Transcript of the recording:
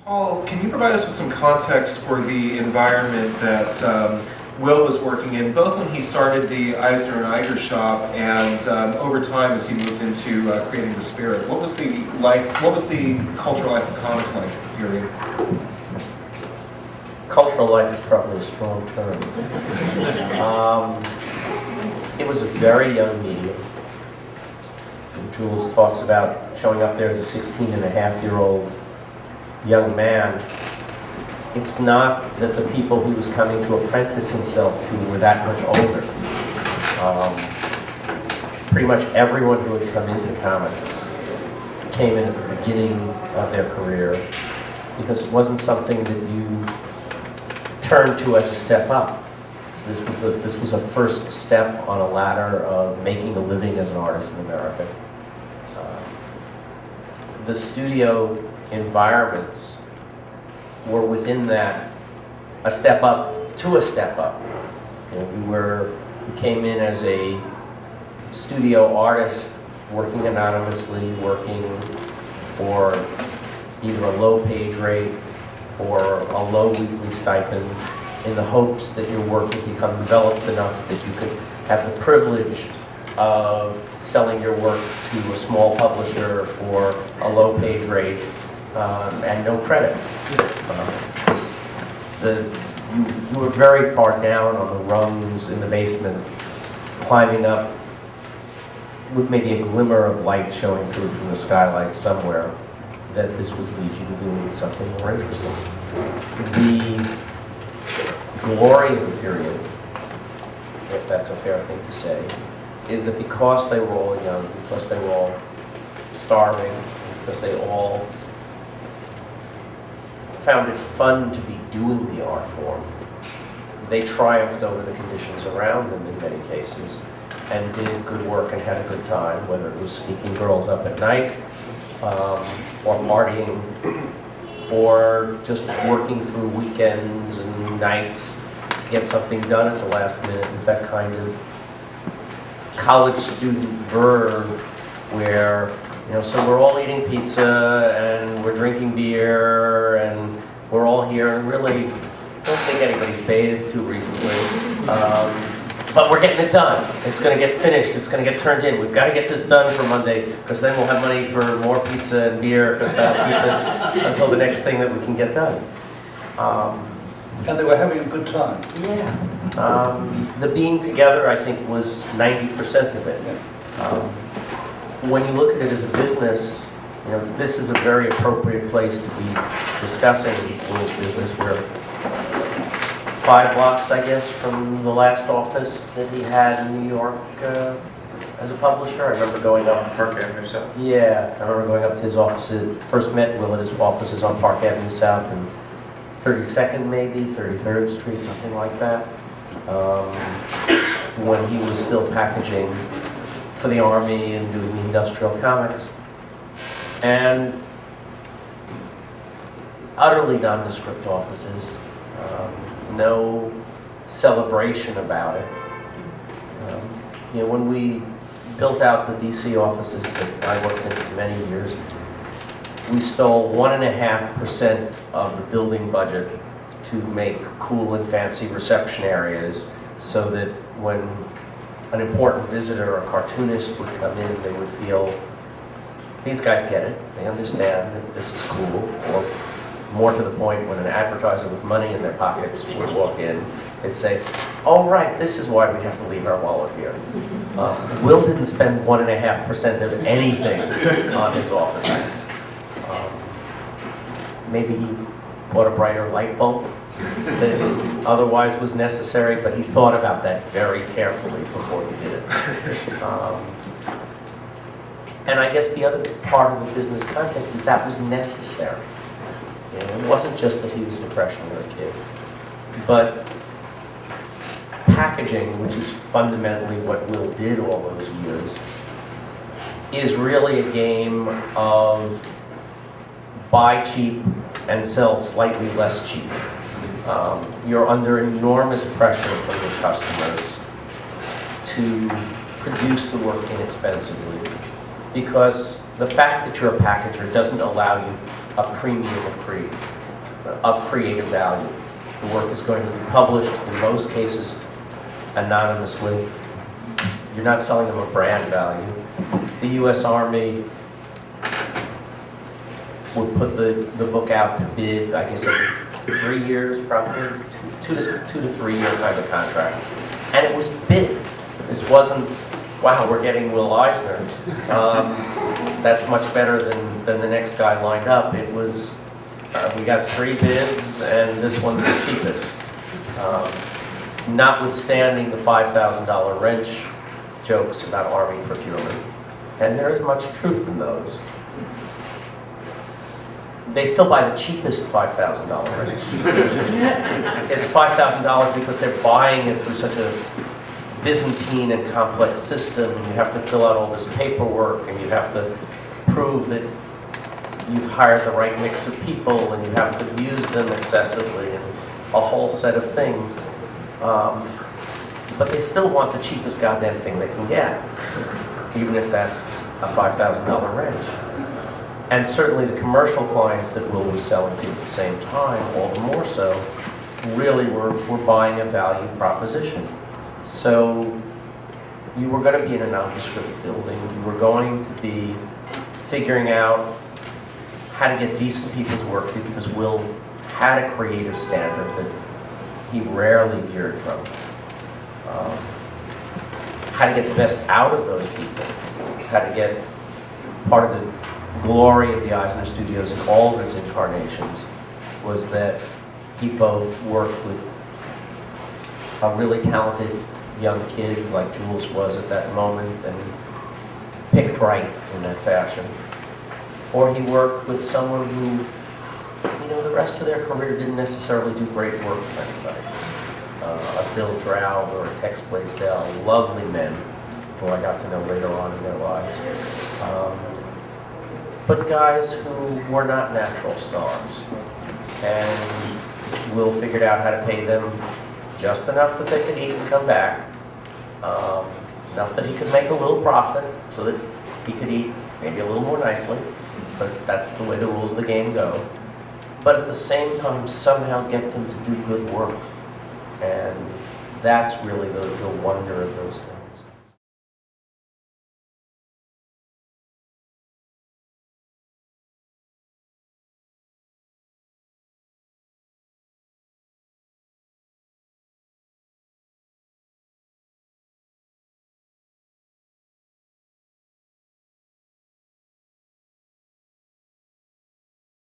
Paul, can you provide us with some context for the environment that Will was working in, both when he started the Eisner and Eiger shop and over time as he moved into creating the Spirit? What was the cultural life of comics like period? Cultural life is probably a strong term. It was a very young medium. Jules talks about showing up there as a 16-and-a-half-year-old young man. It's not that the people he was coming to apprentice himself to were that much older. Pretty much everyone who had come into comics came in at the beginning of their career because it wasn't something that you turned to as a step up. This was a first step on a ladder of making a living as an artist in America. The studio environments were within that a step up to a step up. You know, we came in as a studio artist, working anonymously, working for either a low page rate or a low weekly stipend, in the hopes that your work would become developed enough that you could have the privilege of selling your work to a small publisher for a low page rate and no credit. You were very far down on the rungs in the basement, climbing up with maybe a glimmer of light showing through from the skylight somewhere, that this would lead you to doing something more interesting. The glory of the period, if that's a fair thing to say, is that because they were all young, because they were all starving, because they all found it fun to be doing the art form, they triumphed over the conditions around them in many cases and did good work and had a good time, whether it was sneaking girls up at night or partying or just working through weekends and nights to get something done at the last minute with that kind of college student verve where, you know, so we're all eating pizza and we're drinking beer and we're all here and really don't think anybody's bathed too recently. But we're getting it done. It's going to get finished. It's going to get turned in. We've got to get this done for Monday because then we'll have money for more pizza and beer because that'll keep us until the next thing that we can get done. And they were having a good time. Yeah. The being together, I think, was 90% of it. When you look at it as a business, you know, this is a very appropriate place to be discussing Will's business. We're 5 blocks, I guess, from the last office that he had in New York as a publisher. I remember going up. Park Avenue South. Yeah, I remember going up to his office. First met Will at his offices on Park Avenue South and 32nd, maybe 33rd Street, something like that. When he was still packaging for the Army and doing the industrial comics, and utterly nondescript offices. No celebration about it. You know, when we built out the DC offices that I worked in for many years, we stole 1.5% of the building budget to make cool and fancy reception areas so that when an important visitor or cartoonist would come in, they would feel, these guys get it, they understand that this is cool. Or more to the point, when an advertiser with money in their pockets would walk in, they'd say, oh right, this is why we have to leave our wallet here. Will didn't spend 1.5% of anything on his offices. Maybe he bought a brighter light bulb than otherwise was necessary, but he thought about that very carefully before he did it. And I guess the other part of the business context is that was necessary. You know, it wasn't just that he was a depression or a kid, but packaging, which is fundamentally what Will did all those years, is really a game of buy cheap and sell slightly less cheap. You're under enormous pressure from your customers to produce the work inexpensively because the fact that you're a packager doesn't allow you a premium of creative value. The work is going to be published, in most cases, anonymously. You're not selling them a brand value. The U.S. Army would put the book out to bid, I guess, every 3 years, probably, two to 3 year kind of contracts. And it was bid. This wasn't, wow, we're getting Will Eisner. That's much better than the next guy lined up. It was, we got 3 bids, and this one's the cheapest. Notwithstanding the $5,000 wrench jokes about Army procurement. And there is much truth in those. They still buy the cheapest $5,000 wrench. It's $5,000 because they're buying it through such a Byzantine and complex system, and you have to fill out all this paperwork, and you have to prove that you've hired the right mix of people, and you have to use them excessively, and a whole set of things. But they still want the cheapest goddamn thing they can get, even if that's a $5,000 wrench. And certainly the commercial clients that Will was selling to at the same time, all the more so, really were buying a value proposition. So you were going to be in a nondescript building. You were going to be figuring out how to get decent people to work for you, because Will had a creative standard that he rarely veered from. How to get the best out of those people. How to get part of the glory of the Eisner Studios in all of its incarnations was that he both worked with a really talented young kid like Jules was at that moment and picked right in that fashion. Or he worked with someone who, you know, the rest of their career didn't necessarily do great work for anybody. A Bill Drow or a Tex Blaisdell, lovely men who I got to know later on in their lives. But guys who were not natural stars. And Will figured out how to pay them just enough that they could eat and come back, enough that he could make a little profit so that he could eat maybe a little more nicely, but that's the way the rules of the game go. But at the same time, somehow get them to do good work. And that's really the wonder of those things.